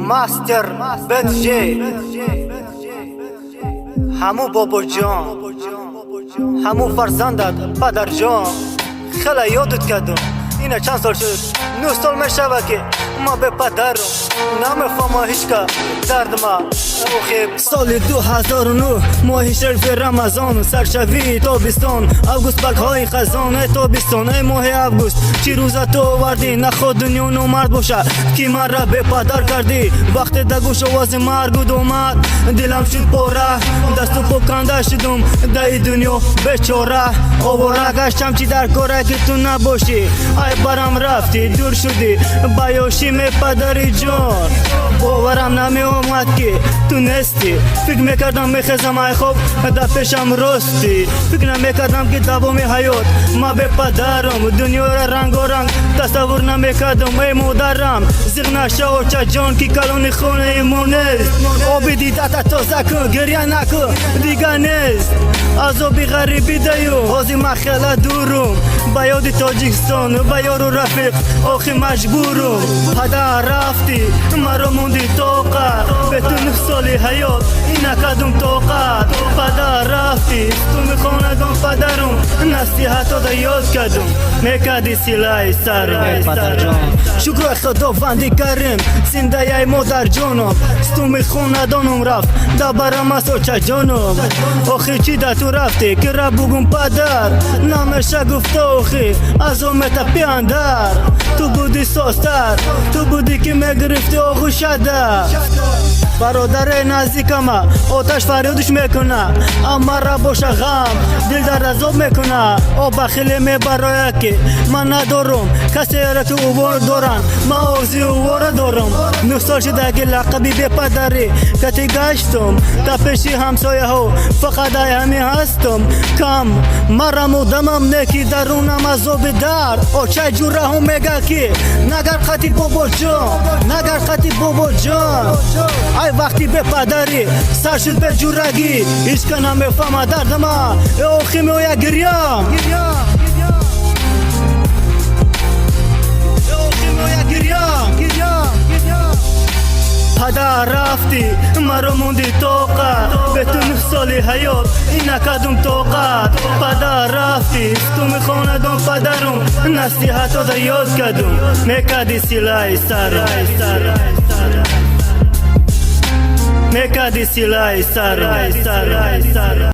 ماستر بد جی همو بابا جان همو فرزندت پدر جان خیلی یادت کردم. اینه چند سال شد 9 سال میشوه که ما به پدرم نمیفهمم هیچ که درد ما. سال 2009 ماه شریف رمضان سرشوی تابستان اوگوست بک های خزان تابستان ای ماه اوگوست چی روزا تو آوردی نخواد دنیا نمرد باشه کی من را به پدر کردی وقت دگوش آواز مرگ اومد دلم شد پاره دستو پکنده شدم دای دنیا بیچاره آواره گشتم چی در کاره که تو نباشی ای برم رفتی دور شدی بیاشی می پدری جان باورم نمی اومد که تو نستی فکر میکردم میخزم ای خوب در پیشم رستی فکر نمیکردم که دوام حیات ما به پدرم دنیا را رنگ و رنگ تصور نمیکردم ای مادرم زیغ نشو چه جان که کلون خونه ایمونست آبی دیدت تازه کن گریه نکن دیگه نیست از آبی غریبی دیو حاضی من خیلی دورم با یاد تاجیکستان با یار و رفیق آخی مجبورم پدر رفتی مرا موندی طاقت به تو 9 سال حیات این نکردم طاقت پدر رفتی تو میخواندم پدرم نصیحت دا یاد کردم میکردی سلای سرم پدر جان شکر خداوندی کریم زنده ای مادر جانم تو میخواندم رفت دا برم از چه جانم آخی چی دا تو رفتی که را بگم پدر نمیشه گفت آخی از اومت پیاندر تو بودی ساستر تو بودی که میگرفتی آخو شده برادر نزدیکم آتش فریادش میکنه اما را باشه غم دل در عذاب میکنه آب بخیلی میبرای که من ندارم کسی را که اوار دارن من آغزی اوار دارم 9 سال شده که لقبی به پدری کتی گشتم تا پیشی همسایه ها فقط همی هستم کم مرم و دمم نکی درونم از آب در چه جوره هم میگه که نگر خطی بابا جان نگر خطی بابا جان ای وقتی به پدری سر شد به جورگی هیچ که نمیفهمه درد ما اوخی میویا گریم پدر رفتی مرا موندی طاقت به تو 9 سال حیات این نکردم طاقت پدر رفتی تو میخواندم پدرم نصیحت دا یاد کردم میکردی سلای سرم میکردی سلای سرم